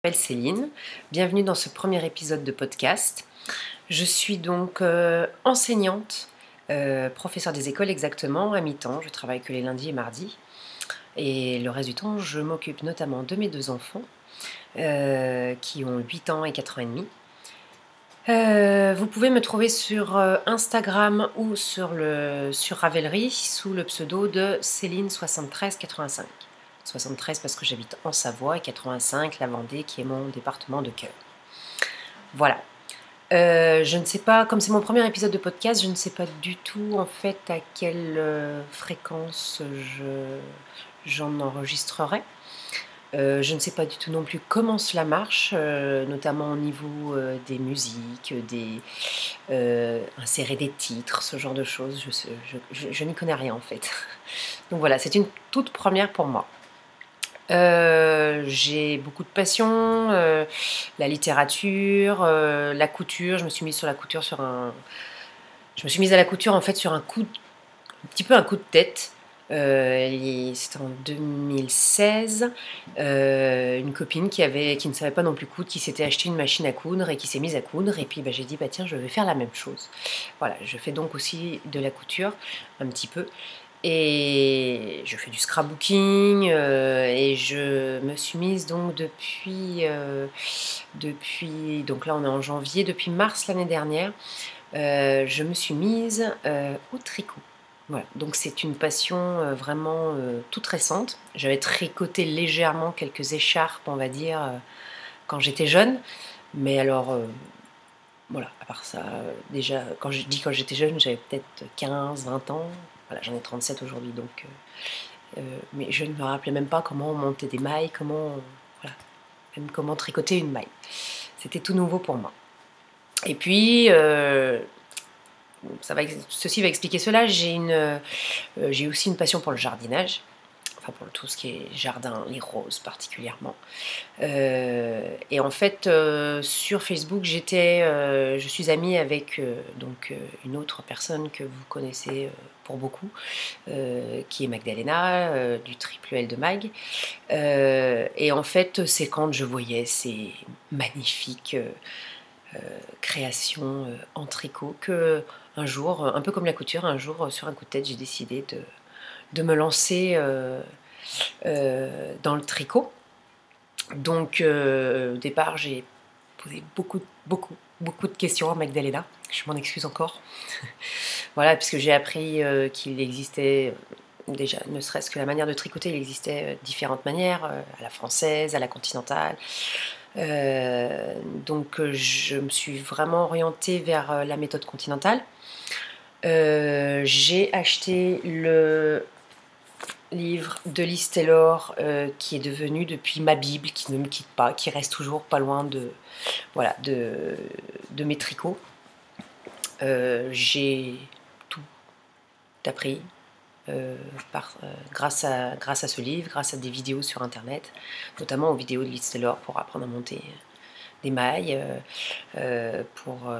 Je m'appelle Céline, bienvenue dans ce premier épisode de podcast. Je suis donc enseignante, professeure des écoles exactement, à mi-temps. Je travaille que les lundis et mardis. Et le reste du temps, je m'occupe notamment de mes deux enfants, qui ont 8 ans et 4 ans et demi. Vous pouvez me trouver sur Instagram ou sur Ravelry sous le pseudo de Céline7385. 73 parce que j'habite en Savoie et 85 la Vendée qui est mon département de cœur. Voilà. Je ne sais pas, comme c'est mon premier épisode de podcast, je ne sais pas du tout en fait à quelle fréquence j'en enregistrerai. Je ne sais pas du tout non plus comment cela marche, notamment au niveau des musiques, insérer des titres, ce genre de choses. Je n'y connais rien en fait. Donc voilà, c'est une toute première pour moi. J'ai beaucoup de passion, la littérature, la couture. Je me suis mise à la couture en fait sur un petit peu un coup de tête. C'était en 2016. Une copine qui ne savait pas non plus coudre, qui s'était acheté une machine à coudre et qui s'est mise à coudre. Et puis j'ai dit tiens, je vais faire la même chose. Voilà, je fais donc aussi de la couture un petit peu. Et je fais du scrapbooking et je me suis mise donc depuis donc là on est en janvier, depuis mars l'année dernière, je me suis mise au tricot. Voilà, donc c'est une passion vraiment toute récente. J'avais tricoté légèrement quelques écharpes, on va dire, quand j'étais jeune, mais alors voilà, à part ça, déjà, quand j'étais jeune, j'avais peut-être 15-20 ans. Voilà, j'en ai 37 aujourd'hui, donc... mais je ne me rappelais même pas comment monter des mailles, voilà, même comment tricoter une maille. C'était tout nouveau pour moi. Et puis, ceci va expliquer cela, j'ai aussi une passion pour le jardinage. Enfin pour tout ce qui est jardin, les roses particulièrement. Et en fait, sur Facebook, je suis amie avec une autre personne que vous connaissez pour beaucoup, qui est Magdalena, du Triple L de Mag. Et en fait, c'est quand je voyais ces magnifiques créations en tricot que un jour, un peu comme la couture, un jour, sur un coup de tête, j'ai décidé de me lancer dans le tricot. Donc au départ j'ai posé beaucoup de questions à Magdalena, je m'en excuse encore. Voilà, puisque j'ai appris qu'il existait déjà, ne serait-ce que la manière de tricoter, il existait différentes manières, à la française, à la continentale. Donc je me suis vraiment orientée vers la méthode continentale. J'ai acheté le livre de Liz Taylor qui est devenu depuis ma Bible, qui ne me quitte pas, qui reste toujours pas loin de mes tricots. J'ai tout appris grâce à ce livre, grâce à des vidéos sur internet, notamment aux vidéos de Liz Taylor pour apprendre à monter des mailles, pour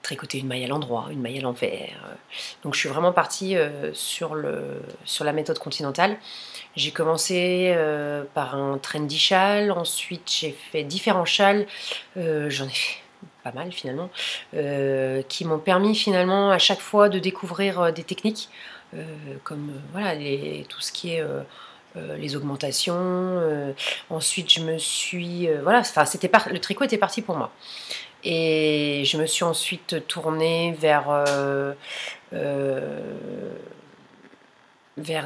tricoter une maille à l'endroit, une maille à l'envers. Donc je suis vraiment partie sur la méthode continentale. J'ai commencé par un trendy châle, ensuite j'ai fait différents châles, j'en ai fait pas mal finalement, qui m'ont permis finalement à chaque fois de découvrir des techniques, comme voilà, tout ce qui est... les augmentations. Ensuite, je me suis... voilà, enfin, le tricot était parti pour moi. Et je me suis ensuite tournée vers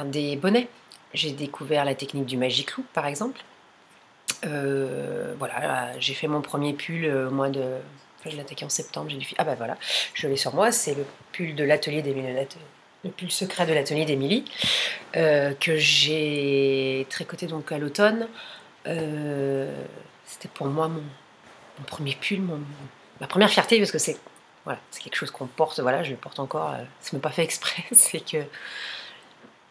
des bonnets. J'ai découvert la technique du Magic Loop, par exemple. Voilà, j'ai fait mon premier pull au mois de... Enfin, je l'ai attaqué en septembre. Ah bah voilà, je l'ai sur moi. C'est le pull de l'atelier d'Émilie, le pull secret de l'atelier d'Émilie, que j'ai tricoté donc à l'automne. C'était pour moi mon premier pull, ma première fierté, parce que c'est quelque chose qu'on porte, voilà, je le porte encore, c'est même pas fait exprès, c'est que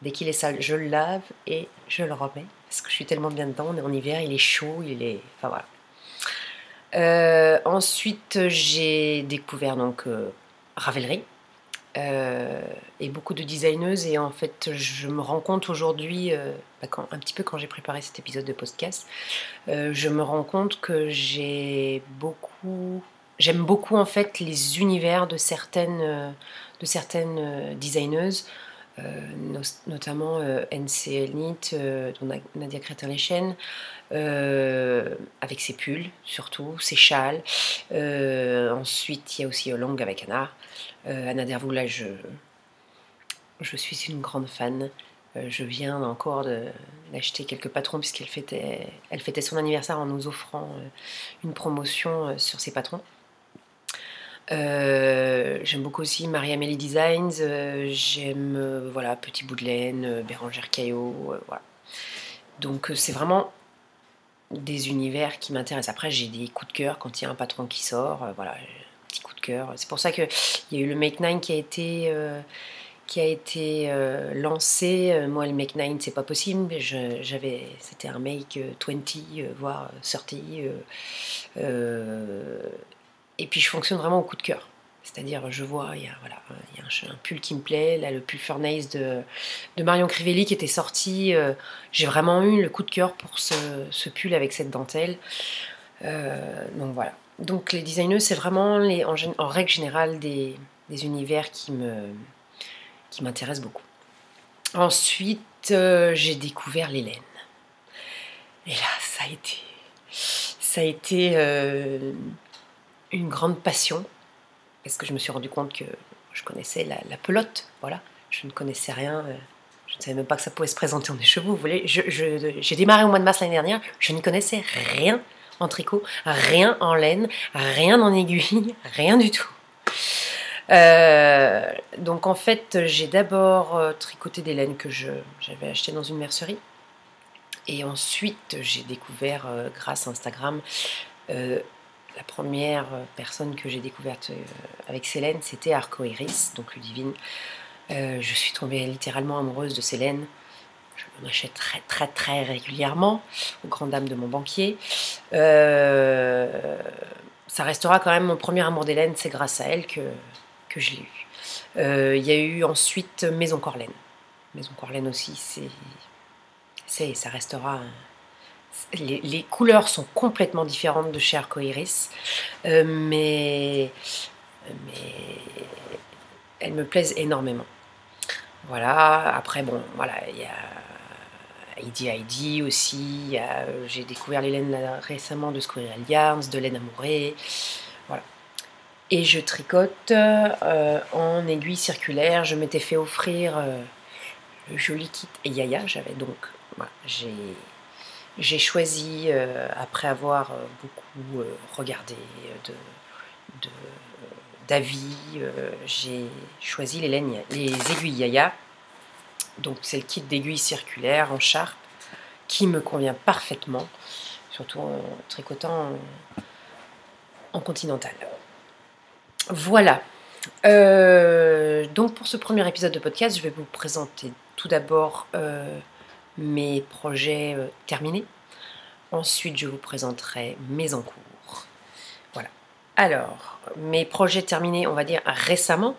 dès qu'il est sale, je le lave et je le remets, parce que je suis tellement bien dedans, on est en hiver, il est chaud, enfin voilà. Ensuite, j'ai découvert donc Ravelry, et beaucoup de designeuses. Et en fait, je me rends compte aujourd'hui, un petit peu quand j'ai préparé cet épisode de podcast, je me rends compte que j'aime beaucoup en fait les univers de certaines designeuses, notamment NC Elnit, Nadia Crétin-Lechen, avec ses pulls surtout, ses châles. Ensuite, il y a aussi Long avec Anna. Anna Dervaux, là, je suis une grande fan. Je viens encore d'acheter quelques patrons elle fêtait son anniversaire en nous offrant une promotion sur ses patrons. J'aime beaucoup aussi Marie-Amélie Designs, j'aime voilà, Petit Bout de Laine, Bérangère Caillot, voilà. Donc c'est vraiment des univers qui m'intéressent. Après j'ai des coups de cœur quand il y a un patron qui sort, voilà, un petit coup de cœur. C'est pour ça qu'il y a eu le Make 9 qui a été lancé. Moi le Make 9 c'est pas possible, c'était un Make 20 voire 30. Et puis je fonctionne vraiment au coup de cœur. C'est-à-dire, je vois, il y a un pull qui me plaît, là, le pull Furnace de Marion Crivelli qui était sorti. J'ai vraiment eu le coup de cœur pour ce pull avec cette dentelle. Donc voilà. Donc les designers, c'est vraiment en règle générale des univers qui m'intéressent beaucoup. Ensuite, j'ai découvert les laines. Et là, ça a été une grande passion, parce que je me suis rendu compte que je connaissais la pelote, voilà, je ne connaissais rien, je ne savais même pas que ça pouvait se présenter en écheveau, vous voulez, j'ai démarré au mois de mars l'année dernière, je n'y connaissais rien en tricot, rien en laine, rien en aiguille, rien du tout. Donc en fait, j'ai d'abord tricoté des laines que j'avais achetées dans une mercerie, et ensuite j'ai découvert grâce à Instagram la première personne que j'ai découverte avec Célène, c'était Arco Iris, donc Ludivine. Je suis tombée littéralement amoureuse de Célène. Je m'en achète très très très régulièrement, aux grandes dames de mon banquier. Ça restera quand même mon premier amour d'Hélène, c'est grâce à elle que je l'ai eu. Il y a eu ensuite Maison Corlaine. Maison Corlaine aussi, ça restera... Les couleurs sont complètement différentes de chez Arco Iris, mais elles me plaisent énormément. Voilà, après bon, voilà, il y a Heidi aussi, j'ai découvert les laines récemment de Squirrel Yarns, de laine amourée, voilà. Et je tricote en aiguille circulaire. Je m'étais fait offrir le joli kit et Yaya, j'avais donc, voilà, j'ai choisi, après avoir beaucoup regardé d'avis, j'ai choisi les aiguilles Yaya. Donc c'est le kit d'aiguilles circulaires en charpe qui me convient parfaitement, surtout en tricotant en continental. Voilà. Donc pour ce premier épisode de podcast, je vais vous présenter tout d'abord mes projets terminés. Ensuite, je vous présenterai mes en cours. Voilà. Alors, mes projets terminés, on va dire récemment.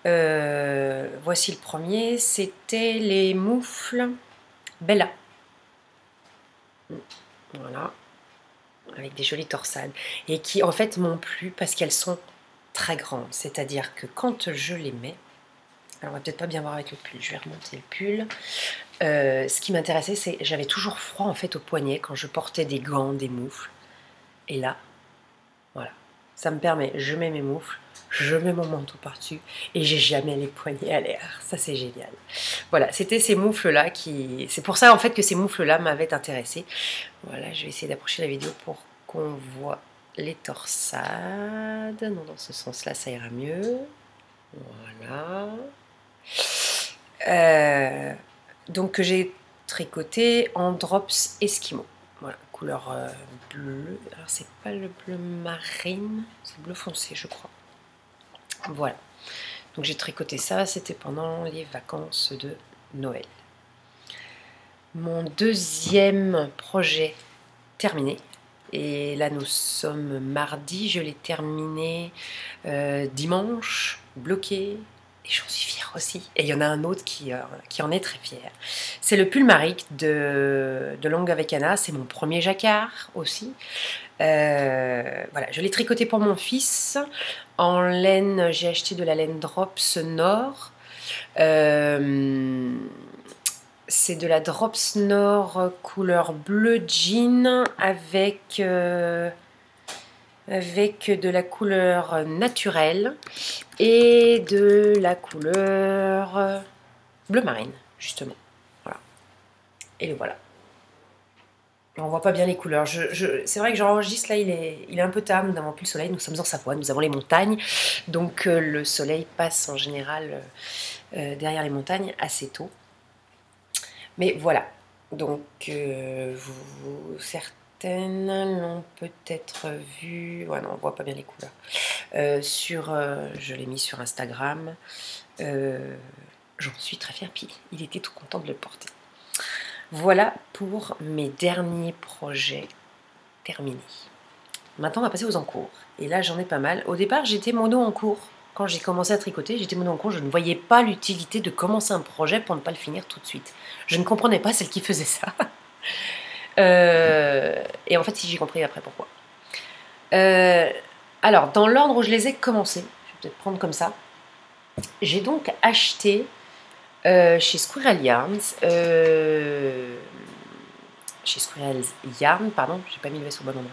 Voici le premier, c'était les moufles Bella. Voilà. Avec des jolies torsades. Et qui, en fait, m'ont plu parce qu'elles sont très grandes. C'est-à-dire que quand je les mets... Alors, on va peut-être pas bien voir avec le pull. Je vais remonter le pull. Ce qui m'intéressait, c'est que j'avais toujours froid en fait au poignet quand je portais des gants, des moufles. Et là, voilà, ça me permet, je mets mes moufles, je mets mon manteau par-dessus et j'ai jamais les poignets à l'air. Ça, c'est génial. Voilà, c'était ces moufles-là qui... C'est pour ça en fait que ces moufles-là m'avaient intéressée. Voilà, je vais essayer d'approcher la vidéo pour qu'on voit les torsades. Non, dans ce sens-là, ça ira mieux. Voilà. Donc j'ai tricoté en drops Eskimo. Voilà, couleur bleue. Alors c'est pas le bleu marine, c'est le bleu foncé je crois. Voilà. Donc j'ai tricoté ça, c'était pendant les vacances de Noël. Mon deuxième projet terminé. Et là nous sommes mardi, je l'ai terminé dimanche, bloqué. Et j'en suis fière aussi. Et il y en a un autre qui en est très fier. C'est le pull Maric de Longue avec Anna. C'est mon premier jacquard aussi. Voilà, je l'ai tricoté pour mon fils. En laine, j'ai acheté de la laine Drops Nord. C'est de la Drops Nord couleur bleu jean avec de la couleur naturelle et de la couleur bleu marine, justement. Voilà. Et le voilà. On voit pas bien les couleurs. C'est vrai que j'enregistre là, il est un peu tard, nous n'avons plus le soleil, nous sommes en Savoie, nous avons les montagnes, donc le soleil passe en général derrière les montagnes assez tôt. Mais voilà, donc certaines l'ont peut-être vu, ouais non, on voit pas bien les couleurs. Je l'ai mis sur Instagram, j'en suis très fière, puis il était tout content de le porter. Voilà pour mes derniers projets terminés. Maintenant, on va passer aux encours. Et là, j'en ai pas mal. Au départ, j'étais mono en cours. Quand j'ai commencé à tricoter, j'étais mono en cours. Je ne voyais pas l'utilité de commencer un projet pour ne pas le finir tout de suite. Je ne comprenais pas celle qui faisait ça. Et en fait, si j'ai compris après pourquoi. Alors, dans l'ordre où je les ai commencés, je vais peut-être prendre comme ça. J'ai donc acheté chez Squirrel Yarns, pardon, j'ai pas mis le vaisseau au bon endroit.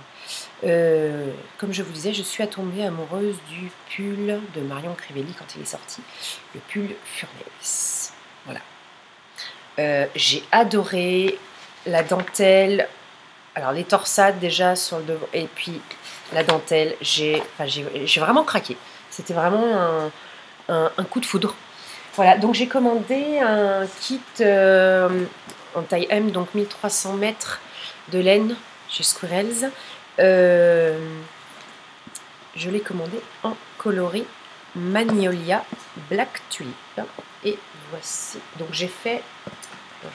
Comme je vous disais, je suis tombée amoureuse du pull de Marion Crivelli quand il est sorti, le pull Furnace. Voilà. J'ai adoré la dentelle, alors les torsades déjà sur le devant, et puis la dentelle, j'ai vraiment craqué. C'était vraiment un coup de foudre. Voilà, donc j'ai commandé un kit en taille M, donc 1300 mètres de laine chez Squirrels. Je l'ai commandé en coloris Magnolia Black Tulip. Et voici. Donc j'ai fait,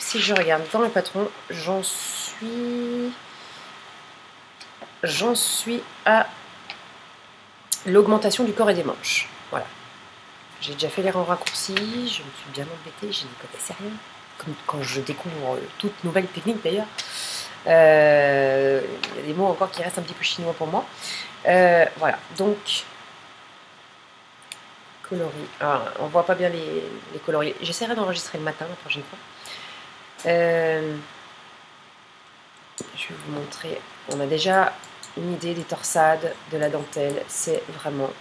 si je regarde dans le patron, j'en suis à l'augmentation du corps et des manches. Voilà. J'ai déjà fait les rangs raccourcis, je me suis bien embêtée, je n'y connaissais rien. Comme quand je découvre toute nouvelle technique d'ailleurs. Il y a des mots encore qui restent un petit peu chinois pour moi. Voilà, donc coloris. Alors, on voit pas bien les coloris. J'essaierai d'enregistrer le matin la prochaine fois. Je vais vous montrer. On a déjà une idée des torsades, de la dentelle. C'est vraiment...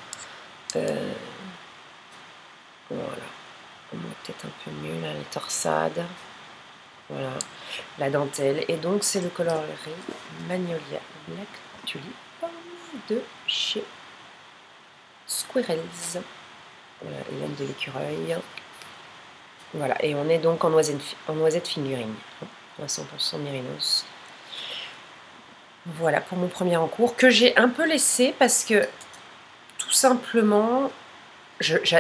Voilà, on voit peut-être un peu mieux là les torsades. Voilà, la dentelle. Et donc c'est le coloris Magnolia Black Tulip de chez Squirrels. Voilà, et laine de l'écureuil. Voilà, et on est donc en noisette fingering, à 100% mérinos. Voilà pour mon premier encours que j'ai un peu laissé parce que tout simplement...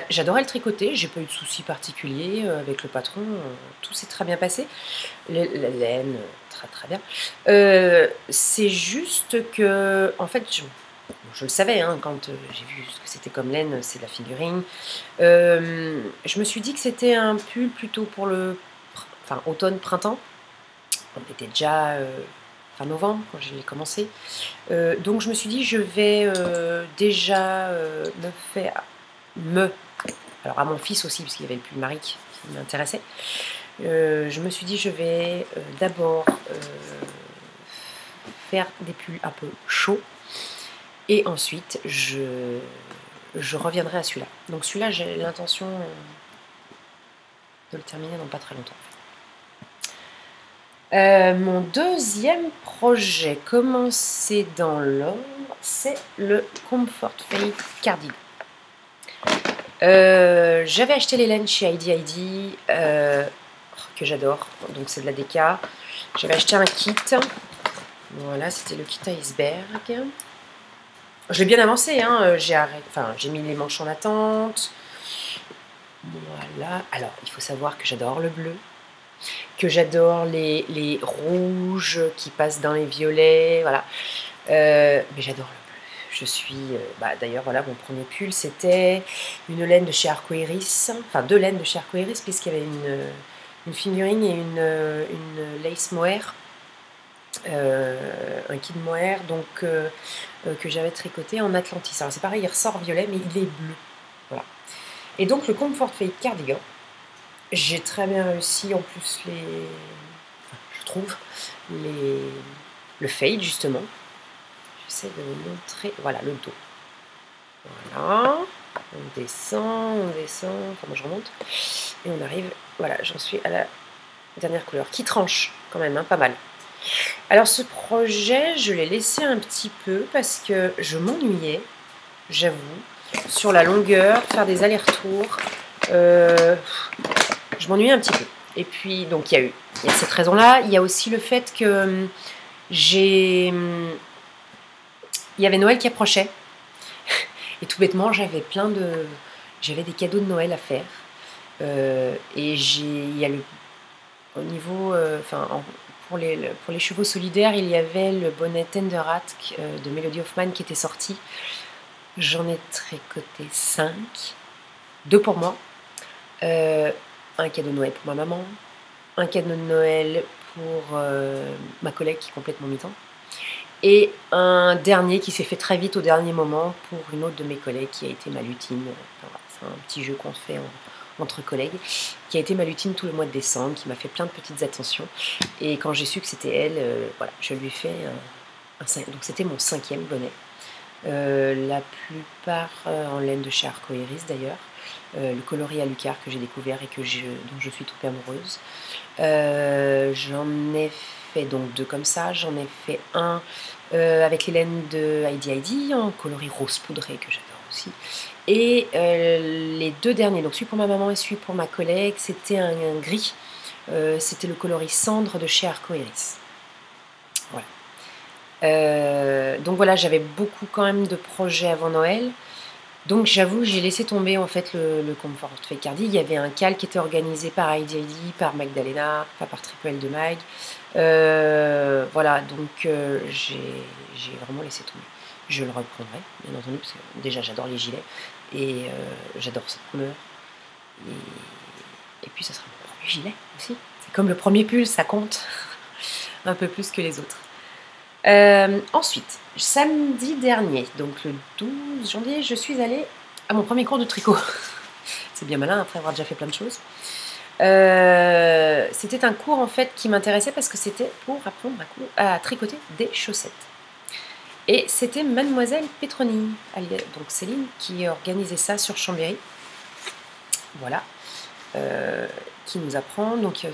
J'adorais le tricoter, j'ai pas eu de soucis particuliers avec le patron, tout s'est très bien passé. La laine, très très bien. C'est juste que, en fait, je le savais hein, quand j'ai vu ce que c'était comme laine, c'est de la figurine. Je me suis dit que c'était un pull plutôt pour le automne-printemps. On était déjà fin novembre quand j'ai commencé. Donc je me suis dit, je vais déjà alors à mon fils aussi, parce qu'il y avait le pull Maric qui m'intéressait. Je me suis dit, je vais d'abord faire des pulls un peu chauds. Et ensuite, je reviendrai à celui-là. Donc celui-là, j'ai l'intention de le terminer dans pas très longtemps. Mon deuxième projet, commencé dans l'ordre, c'est le Comfort Fade Cardigan. J'avais acheté les laines chez Heidi que j'adore, donc c'est de la DK. J'avais acheté un kit, voilà, c'était le kit iceberg. J'ai bien avancé, hein, j'ai mis les manches en attente. Voilà, alors il faut savoir que j'adore le bleu, que j'adore les rouges qui passent dans les violets, voilà. Mais j'adore le bleu, je Je suis, d'ailleurs, voilà, mon premier pull, c'était une laine de chez Arcoiris, enfin 2 laines de chez Arcoiris, puisqu'il y avait une figurine et une lace mohair, un kid mohair, donc que j'avais tricoté en Atlantis. Alors c'est pareil, il ressort violet, mais il est bleu. Voilà. Et donc le Comfort Fade Cardigan, j'ai très bien réussi en plus je trouve, le fade justement. J'essaie de vous montrer, voilà le dos. Voilà, on descend, enfin moi je remonte, et on arrive, voilà, j'en suis à la dernière couleur, qui tranche quand même, hein, pas mal. Alors ce projet, je l'ai laissé un petit peu parce que je m'ennuyais, j'avoue, sur la longueur, faire des allers-retours, je m'ennuyais un petit peu. Et puis, donc il y a cette raison-là, il y a aussi le fait que il y avait Noël qui approchait, et tout bêtement, j'avais des cadeaux de Noël à faire, et il y a au niveau, pour les chevaux solidaires, il y avait le bonnet Tenderhat de Melody Hoffman qui était sorti. J'en ai tricoté 5, 2 pour moi, un cadeau de Noël pour ma maman, un cadeau de Noël pour ma collègue qui complète mon mi-temps, et un dernier qui s'est fait très vite au dernier moment pour une autre de mes collègues qui a été ma lutine. Voilà, c'est un petit jeu qu'on fait entre collègues, qui a été ma lutine tout le mois de décembre, qui m'a fait plein de petites attentions. Et quand j'ai su que c'était elle, voilà, je lui ai fait donc c'était mon 5e bonnet. La plupart en laine de chez Arcoiris d'ailleurs. Le coloris à Lucar que j'ai découvert et dont je suis tombée amoureuse. J'en ai fait donc 2 comme ça. J'en ai fait un avec les laines de Heidi en coloris rose poudré que j'adore aussi. Et les 2 derniers, donc celui pour ma maman et celui pour ma collègue, c'était un gris. C'était le coloris cendre de chez Arcoiris. Voilà. Donc voilà, j'avais beaucoup quand même de projets avant Noël. Donc j'avoue, j'ai laissé tomber en fait le Comfort Fade Cardi. Il y avait un cal qui était organisé par Heidi, par Magdalena, pas par Triple L de Mag. Voilà, donc j'ai vraiment laissé tomber. Je le reprendrai, bien entendu, parce que déjà j'adore les gilets et j'adore cette couleur. Et puis ça sera mon premier gilet aussi. C'est comme le premier pull, ça compte un peu plus que les autres. Ensuite, samedi dernier, donc le 12 janvier, je suis allée à mon premier cours de tricot. C'est bien malin après avoir déjà fait plein de choses. C'était un cours en fait qui m'intéressait parce que c'était pour apprendre à tricoter des chaussettes. Et c'était Mademoiselle Petroni, donc Céline, qui organisait ça sur Chambéry. Voilà. Qui nous apprend. Donc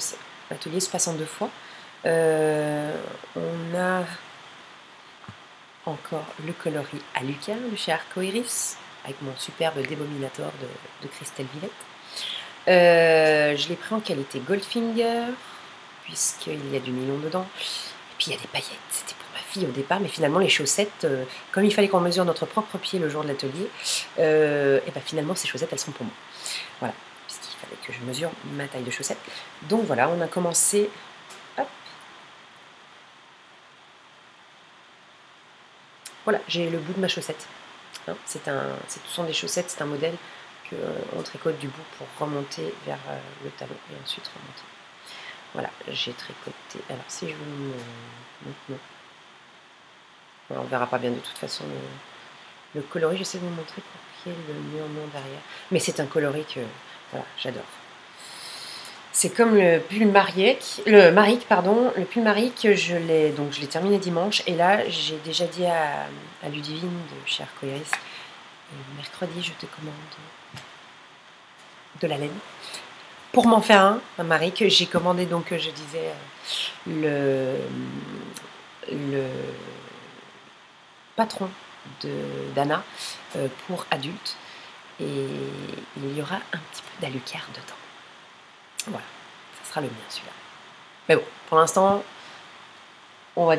l'atelier se passe en 2 fois. On a encore le coloris à Lucar de chez Arcoiris avec mon superbe débominator de Christelle Villette. Je l'ai pris en qualité Goldfinger puisqu'il y a du nylon dedans et puis il y a des paillettes. C'était pour ma fille au départ, mais finalement les chaussettes, comme il fallait qu'on mesure notre propre pied le jour de l'atelier, et ben finalement ces chaussettes elles sont pour moi. Voilà, puisqu'il fallait que je mesure ma taille de chaussettes. Donc voilà, on a commencé. Hop. Voilà, j'ai le bout de ma chaussette. Hein, ce sont des chaussettes, c'est un modèle qu'on tricote du bout pour remonter vers le talon et ensuite remonter. Voilà, j'ai tricoté. Alors si je vous montre, non. Voilà, on ne verra pas bien de toute façon le coloris. J'essaie de vous montrer pour qu'il y ait le murmure derrière. Mais c'est un coloris que voilà, j'adore. C'est comme le pull Maric, le pull Maric, je l'ai terminé dimanche et là j'ai déjà dit à Ludivine de chez Arcoiris, mercredi je te commande de la laine pour m'en faire un Maric. J'ai commandé donc je disais le patron d'Anna pour adultes et il y aura un petit peu d'Alucard dedans. Voilà, ça sera le mien celui-là. Mais bon, pour l'instant, on va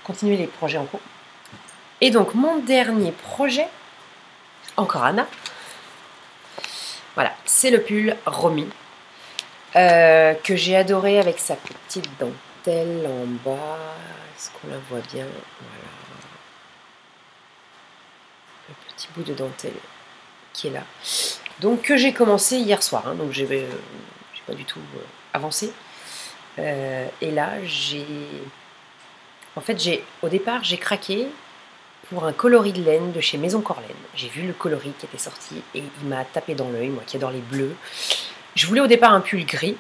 continuer les projets en cours. Et donc, mon dernier projet, encore Anna, voilà, c'est le pull Romy, que j'ai adoré avec sa petite dentelle en bas. Est-ce qu'on la voit bien? Voilà. le petit bout de dentelle qui est là. Donc que j'ai commencé hier soir, hein, donc j'ai pas du tout avancé. Et là, au départ, j'ai craqué pour un coloris de laine de chez Maison Corlaine. J'ai vu le coloris qui était sorti et il m'a tapé dans l'œil, moi qui adore les bleus. Je voulais au départ un pull gris.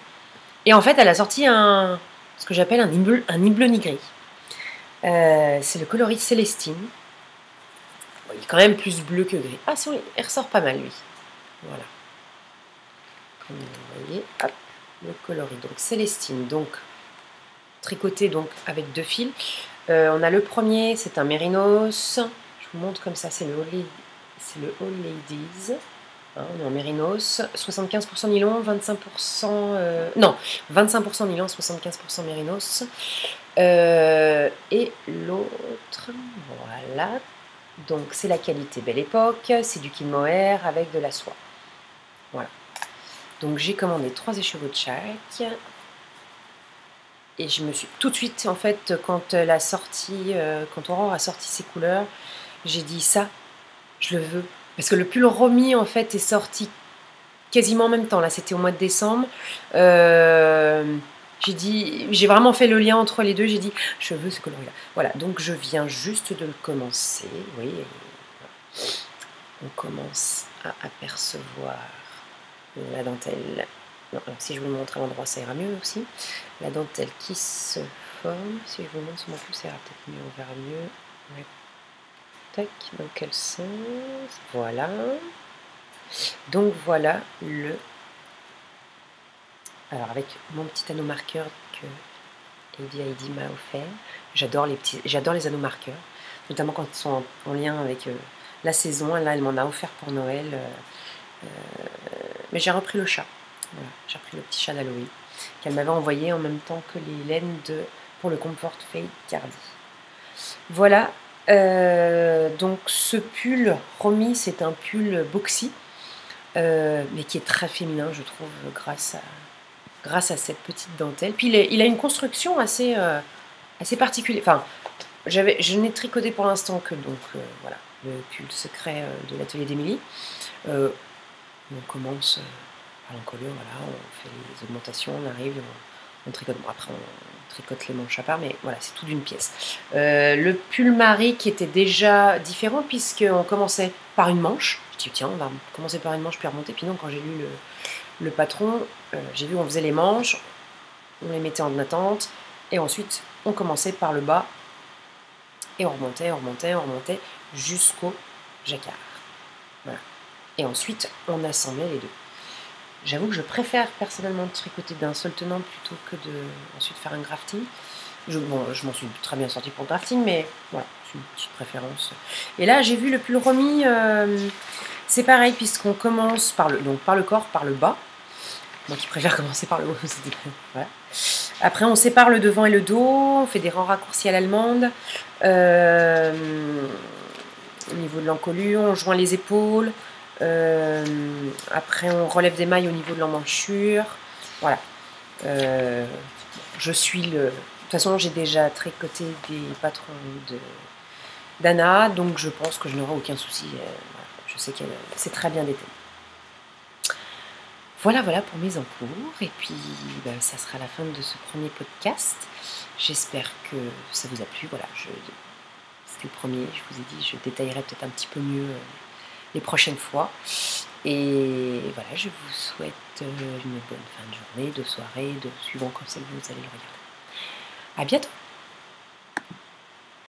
Et en fait, elle a sorti ce que j'appelle un ni bleu ni gris. C'est le coloris Célestine. Bon, il est quand même plus bleu que gris. Ah, si, il ressort pas mal, lui. Voilà. Comme vous voyez, hop, le coloris. Donc, Célestine. Donc, tricoté donc, avec 2 fils. On a le premier, c'est un mérinos. Je vous montre comme ça, c'est le All Ladies. Hein, on est en mérinos. 75% nylon, 25%... non, 25% nylon, 75% mérinos. Et l'autre, voilà. Donc c'est la qualité Belle Époque, c'est du kid mohair avec de la soie. Voilà. Donc j'ai commandé 3 écheveaux de chaque. Et je me suis tout de suite, en fait, quand Aurore a sorti ses couleurs, j'ai dit ça, je le veux. Parce que le pull Romy, en fait, est sorti quasiment en même temps. Là, c'était au mois de décembre. J'ai vraiment fait le lien entre les deux. J'ai dit, je veux ce coloris-là. Voilà, donc je viens juste de le commencer. Oui, on commence à apercevoir la dentelle. Non, alors si je vous le montre à l'endroit, ça ira mieux aussi. La dentelle qui se forme. Si je vous le montre sur mon pouce, ça ira peut-être mieux, on verra mieux. Ouais. Tac, dans quel sens? Voilà. Donc voilà le... Alors avec mon petit anneau marqueur que Lady Heidi m'a offert. J'adore les anneaux marqueurs, notamment quand ils sont en lien avec la saison. Là, elle m'en a offert pour Noël. Mais j'ai repris le chat. Voilà, j'ai repris le petit chat d'Halloween qu'elle m'avait envoyé en même temps que les laines pour le Comfort Fade Cardi. Voilà, donc ce pull Romy, c'est un pull boxy, mais qui est très féminin, je trouve, grâce à cette petite dentelle. Puis il a une construction assez particulière. Enfin, je n'ai tricoté pour l'instant que voilà, le pull secret de l'atelier d'Émilie. On commence par l'encolure, voilà, on fait les augmentations, on arrive, on tricote. Bon, après, on tricote les manches à part, mais voilà, c'est tout d'une pièce. Le pull Marie qui était déjà différent, puisqu'on commençait par une manche. Je dis, tiens, on va commencer par une manche, puis remonter. Puis non, quand j'ai lu le patron, j'ai vu qu'on faisait les manches, on les mettait en attente, et ensuite, on commençait par le bas, et on remontait jusqu'au jacquard. Voilà. Et ensuite, on assemblait les deux. J'avoue que je préfère personnellement tricoter d'un seul tenant plutôt que de ensuite faire un grafting. Je m'en suis très bien sortie pour le grafting, mais voilà, c'est une petite préférence. Et là, j'ai vu le pull Romy, c'est pareil, puisqu'on commence par le corps, par le bas. Moi qui préfère commencer par le haut. Voilà. Après, on sépare le devant et le dos, on fait des rangs raccourcis à l'allemande. Au niveau de l'encolure, on joint les épaules. Après on relève des mailles au niveau de l'emmanchure. Voilà. Je suis de toute façon, j'ai déjà tricoté des patrons d'Anna, donc je pense que je n'aurai aucun souci. Voilà. Je sais que c'est très bien détaillé. Voilà pour mes encours. Et puis, ça sera la fin de ce premier podcast. J'espère que ça vous a plu. Voilà, c'était le premier. Je vous ai dit, je détaillerai peut-être un petit peu mieux les prochaines fois. Et voilà, je vous souhaite une bonne fin de journée, de soirée, suivant comme ça vous allez le regarder. À bientôt!